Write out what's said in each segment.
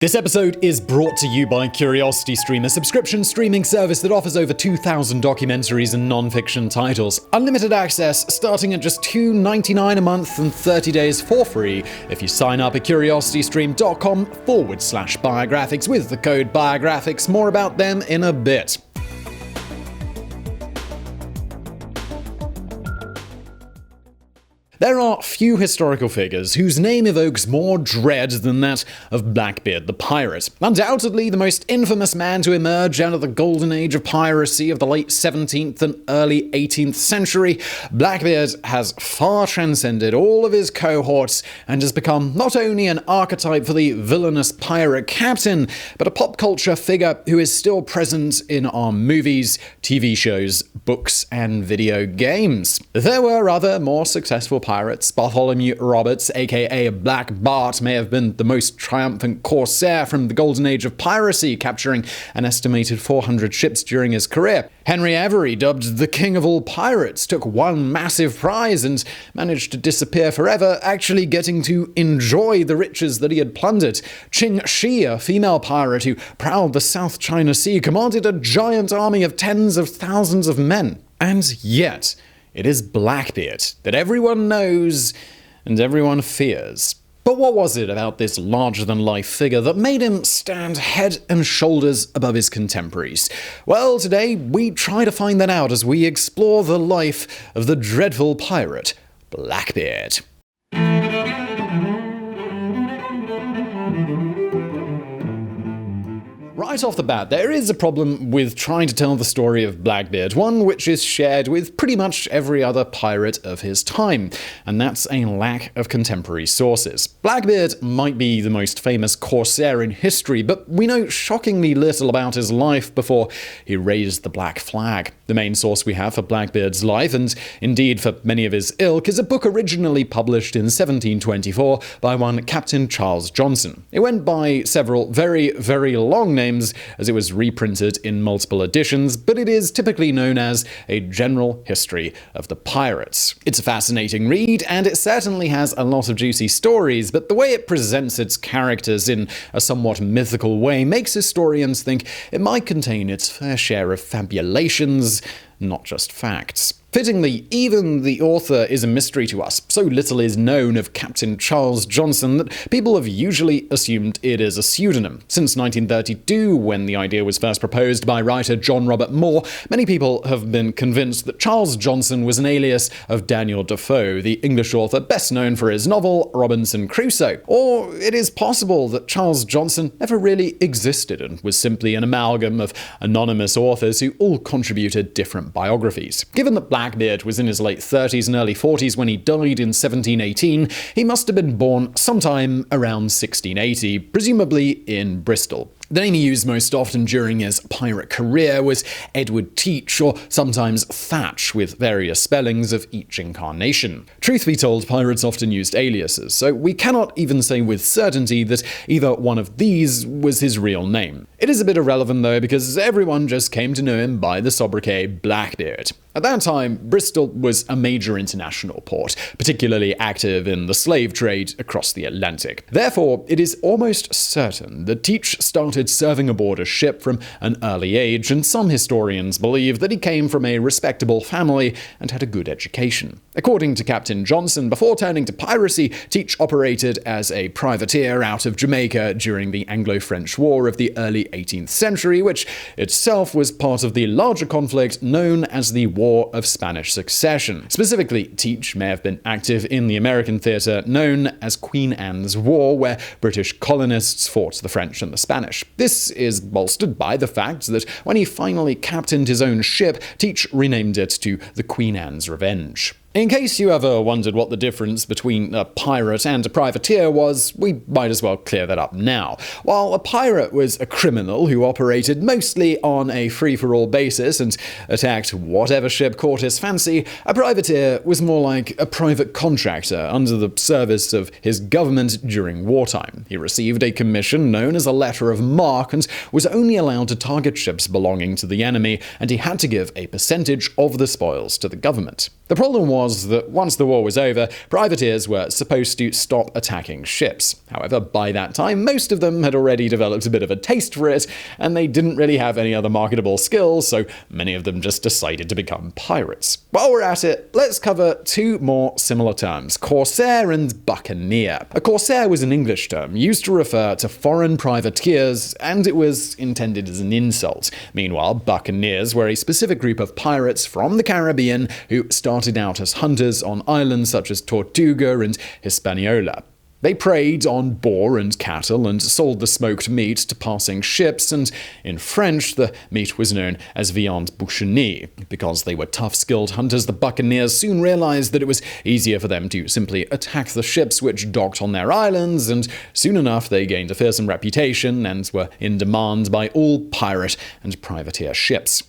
This episode is brought to you by CuriosityStream, a subscription streaming service that offers over 2,000 documentaries and non-fiction titles. Unlimited access starting at just $2.99 a month and 30 days for free if you sign up at curiositystream.com/biographics with the code biographics. More about them in a bit. There are few historical figures whose name evokes more dread than that of Blackbeard the pirate. Undoubtedly the most infamous man to emerge out of the golden age of piracy of the late 17th and early 18th century, Blackbeard has far transcended all of his cohorts and has become not only an archetype for the villainous pirate captain, but a pop culture figure who is still present in our movies, TV shows, books, and video games. There were other more successful pirates. Bartholomew Roberts, aka Black Bart, may have been the most triumphant corsair from the golden age of piracy, capturing an estimated 400 ships during his career. Henry Avery, dubbed the king of all pirates, took one massive prize and managed to disappear forever, actually getting to enjoy the riches that he had plundered. Ching Shi, a female pirate who prowled the South China Sea, commanded a giant army of tens of thousands of men. And yet, it is Blackbeard that everyone knows and everyone fears. But what was it about this larger-than-life figure that made him stand head and shoulders above his contemporaries? Well, today we try to find that out as we explore the life of the dreadful pirate, Blackbeard. Right off the bat, there is a problem with trying to tell the story of Blackbeard, one which is shared with pretty much every other pirate of his time, and that's a lack of contemporary sources. Blackbeard might be the most famous corsair in history, but we know shockingly little about his life before he raised the black flag. The main source we have for Blackbeard's life, and indeed for many of his ilk, is a book originally published in 1724 by one Captain Charles Johnson. It went by several very, very long names as it was reprinted in multiple editions, but it is typically known as A General History of the Pirates. It's a fascinating read, and it certainly has a lot of juicy stories, but the way it presents its characters in a somewhat mythical way makes historians think it might contain its fair share of fabulations, not just facts. Fittingly, even the author is a mystery to us. So little is known of Captain Charles Johnson that people have usually assumed it is a pseudonym. Since 1932, when the idea was first proposed by writer John Robert Moore, many people have been convinced that Charles Johnson was an alias of Daniel Defoe, the English author best known for his novel Robinson Crusoe. Or it is possible that Charles Johnson never really existed and was simply an amalgam of anonymous authors who all contributed different biographies. Given that Blackbeard was in his late 30s and early 40s when he died in 1718, he must have been born sometime around 1680, presumably in Bristol. The name he used most often during his pirate career was Edward Teach, or sometimes Thatch, with various spellings of each incarnation. Truth be told, pirates often used aliases, so we cannot even say with certainty that either one of these was his real name. It is a bit irrelevant though, because everyone just came to know him by the sobriquet Blackbeard. At that time, Bristol was a major international port, particularly active in the slave trade across the Atlantic. Therefore, it is almost certain that Teach started serving aboard a ship from an early age, and some historians believe that he came from a respectable family and had a good education. According to Captain Johnson, before turning to piracy, Teach operated as a privateer out of Jamaica during the Anglo-French War of the early 18th century, which itself was part of the larger conflict known as the War of Spanish Succession. Specifically, Teach may have been active in the American theater known as Queen Anne's War, where British colonists fought the French and the Spanish. This is bolstered by the fact that when he finally captained his own ship, Teach renamed it to the Queen Anne's Revenge. In case you ever wondered what the difference between a pirate and a privateer was, we might as well clear that up now. While a pirate was a criminal who operated mostly on a free-for-all basis and attacked whatever ship caught his fancy, a privateer was more like a private contractor under the service of his government during wartime. He received a commission known as a letter of marque and was only allowed to target ships belonging to the enemy, and he had to give a percentage of the spoils to the government. The problem was was that once the war was over, privateers were supposed to stop attacking ships. However, by that time, most of them had already developed a bit of a taste for it, and they didn't really have any other marketable skills, so many of them just decided to become pirates. While we're at it, let's cover two more similar terms, corsair and buccaneer. A corsair was an English term used to refer to foreign privateers, and it was intended as an insult. Meanwhile, buccaneers were a specific group of pirates from the Caribbean who started out as hunters on islands such as Tortuga and Hispaniola. They preyed on boar and cattle and sold the smoked meat to passing ships, and in French, the meat was known as viande bouchonnée. Because they were tough, skilled hunters, the buccaneers soon realized that it was easier for them to simply attack the ships which docked on their islands, and soon enough they gained a fearsome reputation and were in demand by all pirate and privateer ships.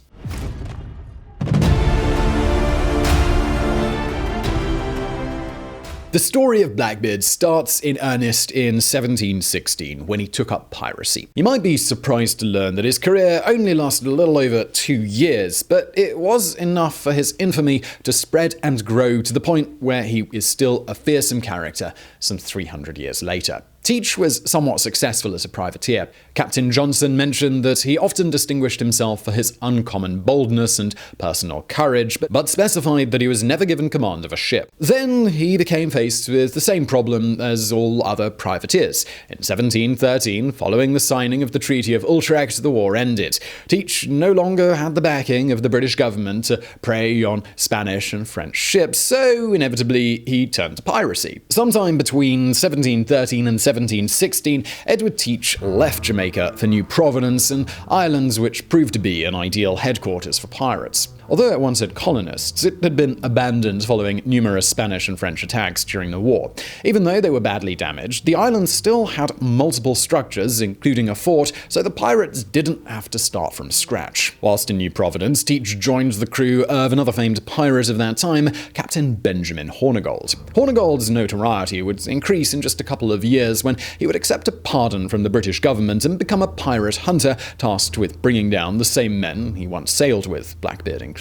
The story of Blackbeard starts in earnest in 1716, when he took up piracy. You might be surprised to learn that his career only lasted a little over 2 years, but it was enough for his infamy to spread and grow to the point where he is still a fearsome character some 300 years later. Teach was somewhat successful as a privateer. Captain Johnson mentioned that he often distinguished himself for his uncommon boldness and personal courage, but specified that he was never given command of a ship. Then he became faced with the same problem as all other privateers. In 1713, following the signing of the Treaty of Utrecht, the war ended. Teach no longer had the backing of the British government to prey on Spanish and French ships, so inevitably he turned to piracy. Sometime between 1713 and 1716, Edward Teach left Jamaica for New Providence, an island which proved to be an ideal headquarters for pirates. Although it once had colonists, it had been abandoned following numerous Spanish and French attacks during the war. Even though they were badly damaged, the island still had multiple structures, including a fort, so the pirates didn't have to start from scratch. Whilst in New Providence, Teach joined the crew of another famed pirate of that time, Captain Benjamin Hornigold. Hornigold's notoriety would increase in just a couple of years when he would accept a pardon from the British government and become a pirate hunter tasked with bringing down the same men he once sailed with, Blackbeard included.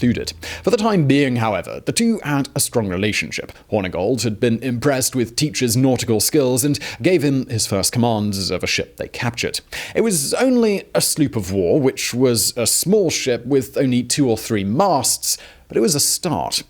For the time being, however, the two had a strong relationship. Hornigold had been impressed with Teach's nautical skills and gave him his first commands of a ship they captured. It was only a sloop of war, which was a small ship with only 2 or 3 masts, but it was a start.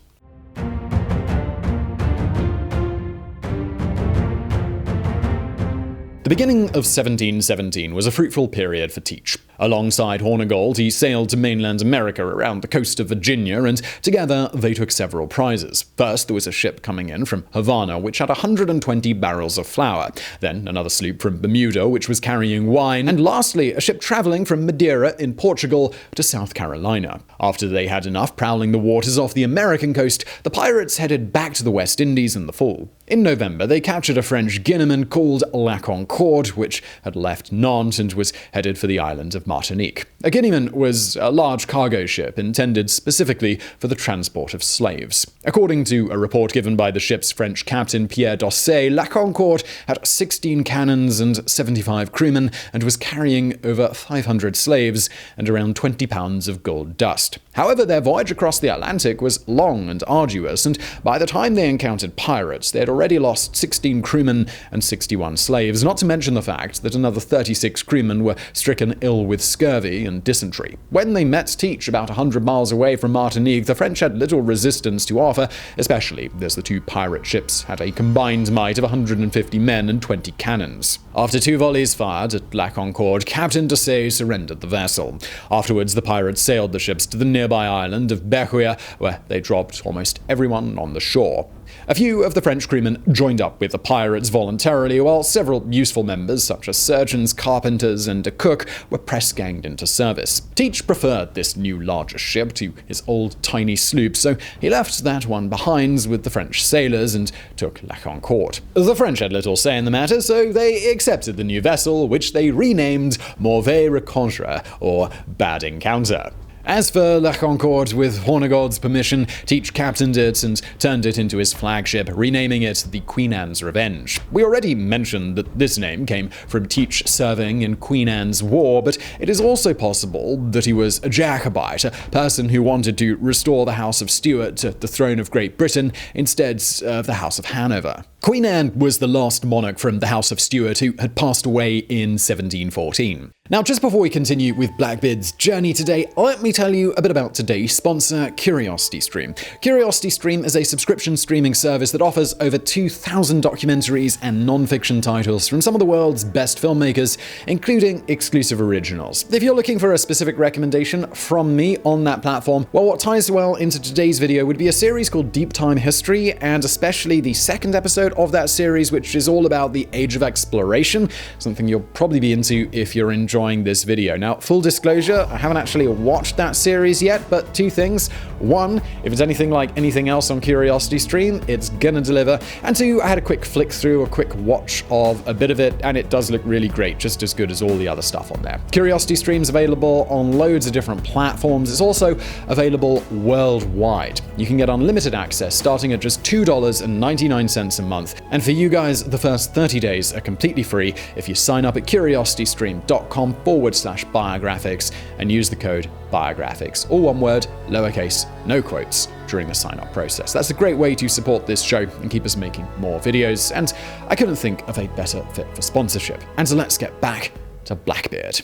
The beginning of 1717 was a fruitful period for Teach. Alongside Hornigold, he sailed to mainland America around the coast of Virginia, and together they took several prizes. First, there was a ship coming in from Havana, which had 120 barrels of flour. Then, another sloop from Bermuda, which was carrying wine. And lastly, a ship traveling from Madeira in Portugal to South Carolina. After they had enough prowling the waters off the American coast, the pirates headed back to the West Indies in the fall. In November, they captured a French Guineaman called La Concorde, which had left Nantes and was headed for the island of Martinique. A Guineaman was a large cargo ship intended specifically for the transport of slaves. According to a report given by the ship's French captain Pierre Dosset, La Concorde had 16 cannons and 75 crewmen and was carrying over 500 slaves and around 20 pounds of gold dust. However, their voyage across the Atlantic was long and arduous, and by the time they encountered pirates, they had already lost 16 crewmen and 61 slaves, not to mention the fact that another 36 crewmen were stricken ill with scurvy and dysentery. When they met Teach about 100 miles away from Martinique, the French had little resistance to offer, especially as the two pirate ships had a combined might of 150 men and 20 cannons. After 2 volleys fired at La Concorde, Captain Dosset surrendered the vessel. Afterwards, the pirates sailed the ships to the nearby island of Bequia, where they dropped almost everyone on the shore. A few of the French crewmen joined up with the pirates voluntarily, while several useful members, such as surgeons, carpenters, and a cook, were press-ganged into service. Teach preferred this new larger ship to his old tiny sloop, so he left that one behind with the French sailors and took La Concorde. The French had little say in the matter, so they accepted the new vessel, which they renamed Mauvais Rencontre, or Bad Encounter. As for La Concorde, with Hornigold's permission, Teach captained it and turned it into his flagship, renaming it the Queen Anne's Revenge. We already mentioned that this name came from Teach serving in Queen Anne's War, but it is also possible that he was a Jacobite, a person who wanted to restore the House of Stuart to the throne of Great Britain instead of the House of Hanover. Queen Anne was the last monarch from the House of Stuart who had passed away in 1714. Now, just before we continue with Blackbeard's journey today, let me tell you a bit about today's sponsor, CuriosityStream. CuriosityStream is a subscription streaming service that offers over 2,000 documentaries and non-fiction titles from some of the world's best filmmakers, including exclusive originals. If you're looking for a specific recommendation from me on that platform, well, what ties well into today's video would be a series called Deep Time History, and especially the second episode of that series, which is all about the Age of Exploration, something you'll probably be into if you're enjoying this video. Now, full disclosure, I haven't actually watched that series yet, but two things. One, if it's anything like anything else on CuriosityStream, it's gonna deliver. And two, I had a quick flick through, a quick watch of a bit of it, and it does look really great, just as good as all the other stuff on there. CuriosityStream's available on loads of different platforms. It's also available worldwide. You can get unlimited access starting at just $2.99 a month. And for you guys, the first 30 days are completely free if you sign up at curiositystream.com/biographics and use the code Biographics, all one word, lowercase, no quotes, during the sign-up process. That's a great way to support this show and keep us making more videos, and I couldn't think of a better fit for sponsorship. And so let's get back to Blackbeard.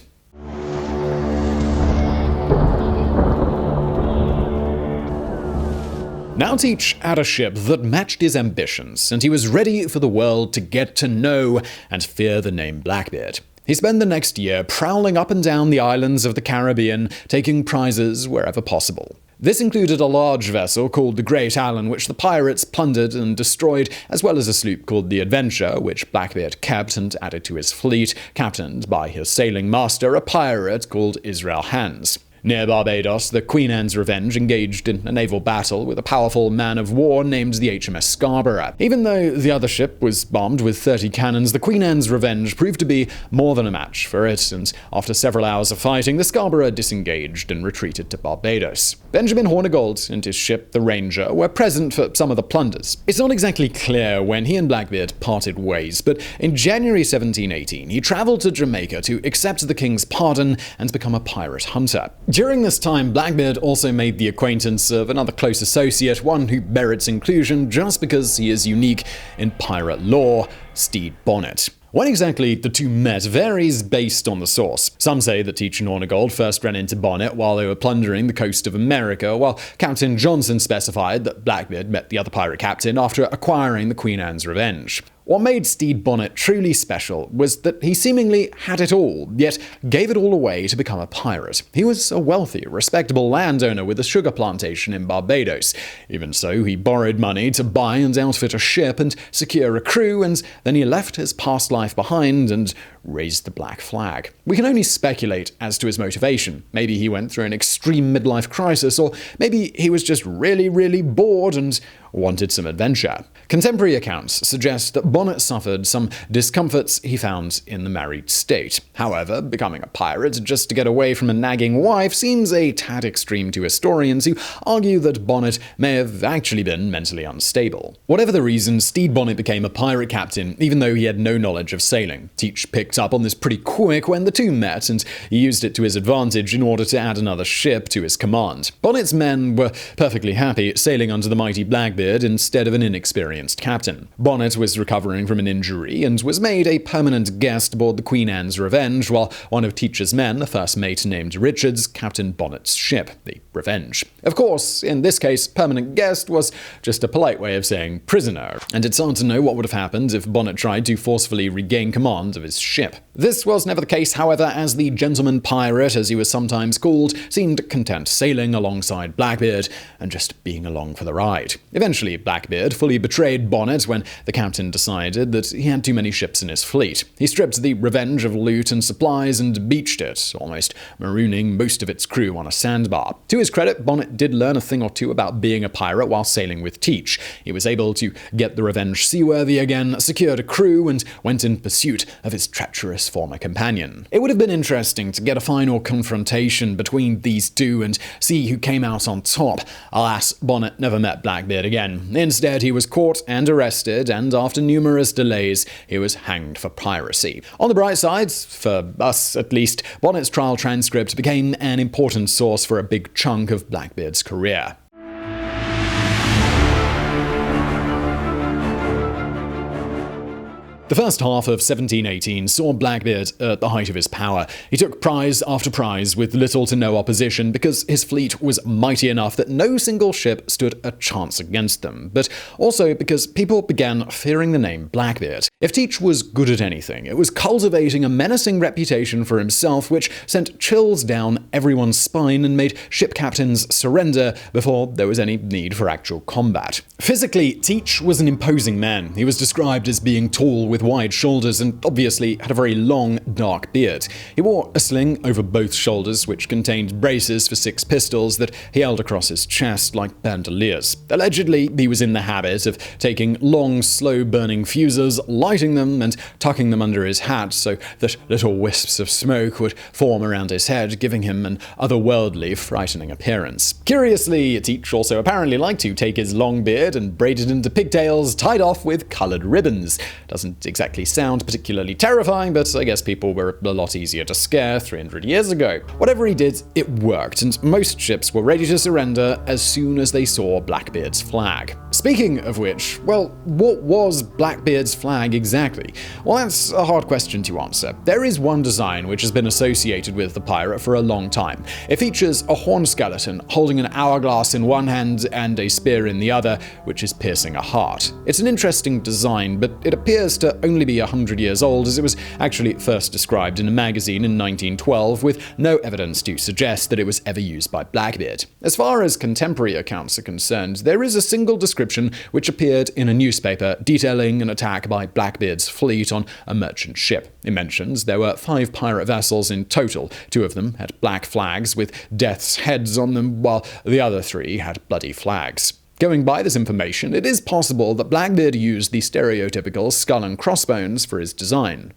Now Teach had a ship that matched his ambitions, and he was ready for the world to get to know and fear the name Blackbeard. He spent the next year prowling up and down the islands of the Caribbean, taking prizes wherever possible. This included a large vessel called the Great Allen, which the pirates plundered and destroyed, as well as a sloop called the Adventure, which Blackbeard kept and added to his fleet, captained by his sailing master, a pirate called Israel Hands. Near Barbados, the Queen Anne's Revenge engaged in a naval battle with a powerful man of war named the HMS Scarborough. Even though the other ship was bombed with 30 cannons, the Queen Anne's Revenge proved to be more than a match for it, and after several hours of fighting, the Scarborough disengaged and retreated to Barbados. Benjamin Hornigold and his ship, the Ranger, were present for some of the plunders. It's not exactly clear when he and Blackbeard parted ways, but in January 1718, he traveled to Jamaica to accept the king's pardon and become a pirate hunter. During this time, Blackbeard also made the acquaintance of another close associate, one who merits inclusion just because he is unique in pirate lore, Stede Bonnet. When exactly the two met varies based on the source. Some say that Teach and Hornigold first ran into Bonnet while they were plundering the coast of America, while Captain Johnson specified that Blackbeard met the other pirate captain after acquiring the Queen Anne's Revenge. What made Stede Bonnet truly special was that he seemingly had it all, yet gave it all away to become a pirate. He was a wealthy, respectable landowner with a sugar plantation in Barbados. Even so, he borrowed money to buy and outfit a ship and secure a crew, and then he left his past life behind and raised the black flag. We can only speculate as to his motivation. Maybe he went through an extreme midlife crisis, or maybe he was just really bored and wanted some adventure. Contemporary accounts suggest that Bonnet suffered some discomforts he found in the married state. However, becoming a pirate just to get away from a nagging wife seems a tad extreme to historians who argue that Bonnet may have actually been mentally unstable. Whatever the reason, Stede Bonnet became a pirate captain, even though he had no knowledge of sailing. Teach picked up on this pretty quick when the two met, and he used it to his advantage in order to add another ship to his command. Bonnet's men were perfectly happy sailing under the mighty Blackbeard instead of an inexperienced captain. Bonnet was recovering from an injury and was made a permanent guest aboard the Queen Anne's Revenge, while one of Teach's men, a first mate named Richards, captained Bonnet's ship, the Revenge. Of course, in this case, permanent guest was just a polite way of saying prisoner, and it's hard to know what would have happened if Bonnet tried to forcefully regain command of his ship. This was never the case, however, as the gentleman pirate, as he was sometimes called, seemed content sailing alongside Blackbeard and just being along for the ride. Eventually, Blackbeard fully betrayed Bonnet when the captain decided that he had too many ships in his fleet. He stripped the Revenge of loot and supplies and beached it, almost marooning most of its crew on a sandbar. To his credit, Bonnet did learn a thing or two about being a pirate while sailing with Teach. He was able to get the Revenge seaworthy again, secured a crew, and went in pursuit of his treacherous rapturous former companion. It would have been interesting to get a final confrontation between these two and see who came out on top. Alas, Bonnet never met Blackbeard again. Instead, he was caught and arrested, and after numerous delays, he was hanged for piracy. On the bright side, for us at least, Bonnet's trial transcript became an important source for a big chunk of Blackbeard's career. The first half of 1718 saw Blackbeard at the height of his power. He took prize after prize with little to no opposition because his fleet was mighty enough that no single ship stood a chance against them, but also because people began fearing the name Blackbeard. If Teach was good at anything, it was cultivating a menacing reputation for himself which sent chills down everyone's spine and made ship captains surrender before there was any need for actual combat. Physically, Teach was an imposing man. He was described as being tall with wide shoulders and obviously had a very long, dark beard. He wore a sling over both shoulders, which contained braces for 6 pistols that he held across his chest like bandoliers. Allegedly, he was in the habit of taking long, slow-burning fuses, lighting them and tucking them under his hat so that little wisps of smoke would form around his head, giving him an otherworldly, frightening appearance. Curiously, Teach also apparently liked to take his long beard and braid it into pigtails tied off with coloured ribbons. Doesn't exactly sound particularly terrifying, but I guess people were a lot easier to scare 300 years ago. Whatever he did, it worked, and most ships were ready to surrender as soon as they saw Blackbeard's flag. Speaking of which, well, what was Blackbeard's flag exactly? Well, that's a hard question to answer. There is one design which has been associated with the pirate for a long time. It features a horn skeleton holding an hourglass in one hand and a spear in the other, which is piercing a heart. It's an interesting design, but it appears to only be 100 years old, as it was actually first described in a magazine in 1912 with no evidence to suggest that it was ever used by Blackbeard. As far as contemporary accounts are concerned, there is a single description which appeared in a newspaper detailing an attack by Blackbeard's fleet on a merchant ship. It mentions there were 5 pirate vessels in total. 2 of them had black flags with death's heads on them, while the other 3 had bloody flags. Going by this information, it is possible that Blackbeard used the stereotypical skull and crossbones for his design.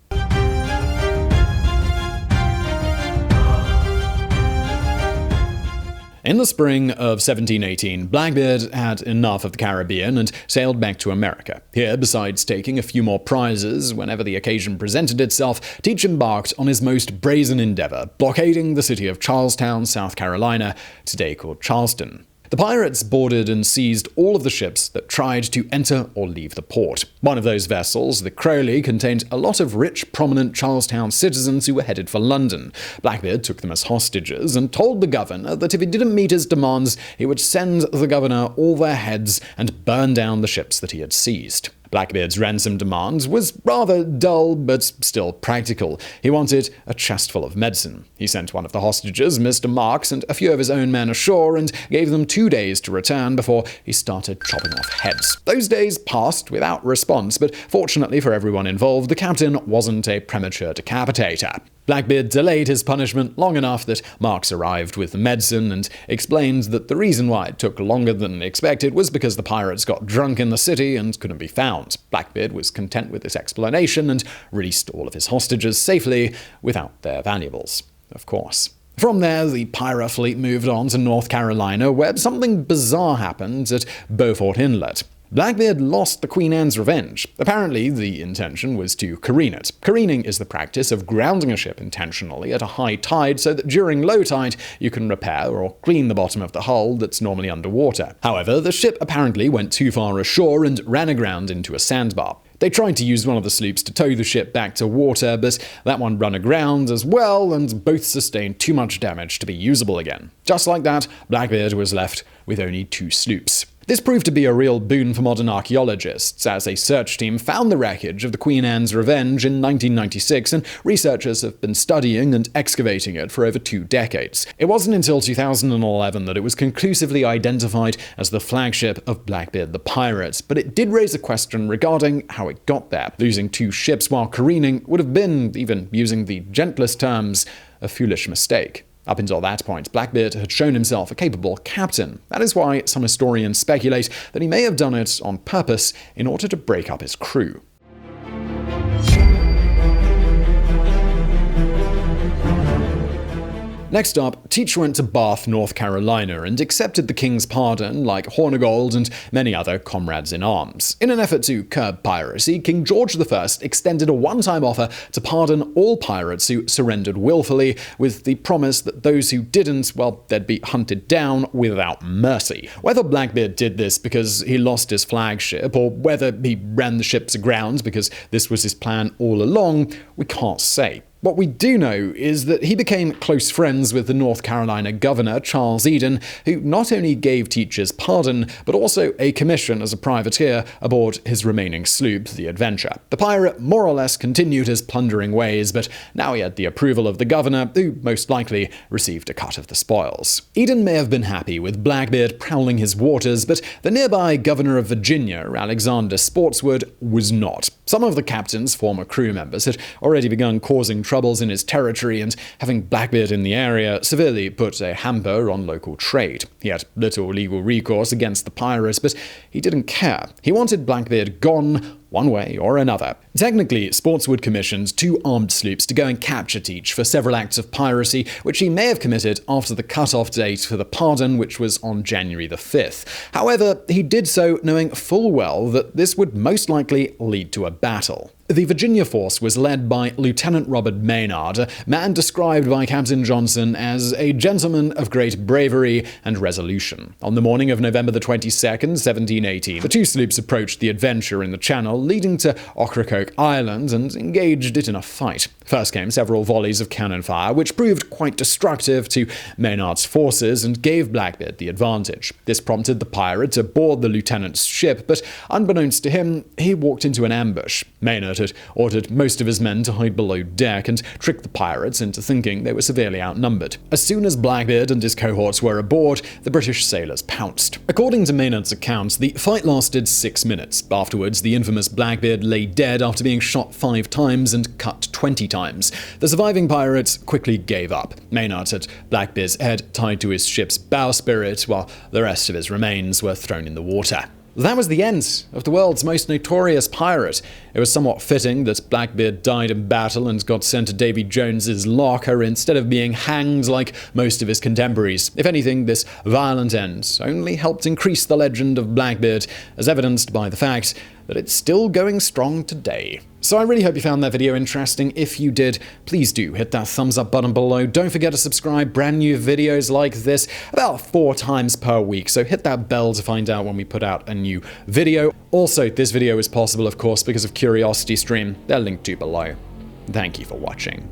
In the spring of 1718, Blackbeard had enough of the Caribbean and sailed back to America. Here, besides taking a few more prizes whenever the occasion presented itself, Teach embarked on his most brazen endeavor, blockading the city of Charlestown, South Carolina, today called Charleston. The pirates boarded and seized all of the ships that tried to enter or leave the port. One of those vessels, the Crowley, contained a lot of rich, prominent Charlestown citizens who were headed for London. Blackbeard took them as hostages and told the governor that if he didn't meet his demands, he would send the governor all their heads and burn down the ships that he had seized. Blackbeard's ransom demand was rather dull, but still practical. He wanted a chestful of medicine. He sent one of the hostages, Mr. Marque, and a few of his own men ashore and gave them 2 days to return before he started chopping off heads. Those days passed without response, but fortunately for everyone involved, the captain wasn't a premature decapitator. Blackbeard delayed his punishment long enough that Marque arrived with the medicine and explained that the reason why it took longer than expected was because the pirates got drunk in the city and couldn't be found. Blackbeard was content with this explanation and released all of his hostages safely without their valuables, of course. From there, the pirate fleet moved on to North Carolina, where something bizarre happened at Beaufort Inlet. Blackbeard lost the Queen Anne's Revenge. Apparently, the intention was to careen it. Careening is the practice of grounding a ship intentionally at a high tide so that during low tide you can repair or clean the bottom of the hull that's normally underwater. However, the ship apparently went too far ashore and ran aground into a sandbar. They tried to use one of the sloops to tow the ship back to water, but that one ran aground as well, and both sustained too much damage to be usable again. Just like that, Blackbeard was left with only 2 sloops. This proved to be a real boon for modern archaeologists, as a search team found the wreckage of the Queen Anne's Revenge in 1996, and researchers have been studying and excavating it for over 2 decades. It wasn't until 2011 that it was conclusively identified as the flagship of Blackbeard the Pirate, but it did raise a question regarding how it got there. Losing 2 ships while careening would have been, even using the gentlest terms, a foolish mistake. Up until that point, Blackbeard had shown himself a capable captain. That is why some historians speculate that he may have done it on purpose in order to break up his crew. Next up, Teach went to Bath, North Carolina, and accepted the king's pardon like Hornigold and many other comrades in arms. In an effort to curb piracy, King George I extended a one-time offer to pardon all pirates who surrendered willfully, with the promise that those who didn't, well, they'd be hunted down without mercy. Whether Blackbeard did this because he lost his flagship, or whether he ran the ships aground because this was his plan all along, we can't say. What we do know is that he became close friends with the North Carolina governor, Charles Eden, who not only gave Teach his pardon, but also a commission as a privateer aboard his remaining sloop, the Adventure. The pirate more or less continued his plundering ways, but now he had the approval of the governor, who most likely received a cut of the spoils. Eden may have been happy with Blackbeard prowling his waters, but the nearby governor of Virginia, Alexander Spotswood, was not. Some of the captain's former crew members had already begun causing troubles in his territory, and having Blackbeard in the area severely put a hamper on local trade. He had little legal recourse against the pirates, but he didn't care. He wanted Blackbeard gone, one way or another. Technically, Spotswood commissioned 2 armed sloops to go and capture Teach for several acts of piracy, which he may have committed after the cut-off date for the pardon, which was on January the 5th. However, he did so knowing full well that this would most likely lead to a battle. The Virginia force was led by Lieutenant Robert Maynard, a man described by Captain Johnson as a gentleman of great bravery and resolution. On the morning of November the 22nd, 1718, the 2 sloops approached the Adventure in the Channel, leading to Ocracoke Island, and engaged it in a fight. First came several volleys of cannon fire, which proved quite destructive to Maynard's forces and gave Blackbeard the advantage. This prompted the pirate to board the lieutenant's ship, but unbeknownst to him, he walked into an ambush. Maynard had ordered most of his men to hide below deck and tricked the pirates into thinking they were severely outnumbered. As soon as Blackbeard and his cohorts were aboard, the British sailors pounced. According to Maynard's account, the fight lasted 6 minutes. Afterwards, the infamous Blackbeard lay dead after being shot 5 times and cut 20 times. The surviving pirates quickly gave up. Maynard had Blackbeard's head tied to his ship's bowsprit, while the rest of his remains were thrown in the water. That was the end of the world's most notorious pirate. It was somewhat fitting that Blackbeard died in battle and got sent to Davy Jones's locker instead of being hanged like most of his contemporaries. If anything, this violent end only helped increase the legend of Blackbeard, as evidenced by the fact that it's still going strong today. So I really hope you found that video interesting. If you did, please do hit that thumbs up button below. Don't forget to subscribe. Brand new videos like this about 4 times per week. So hit that bell to find out when we put out a new video. Also, this video is possible, of course, because of CuriosityStream. They're linked to below. Thank you for watching.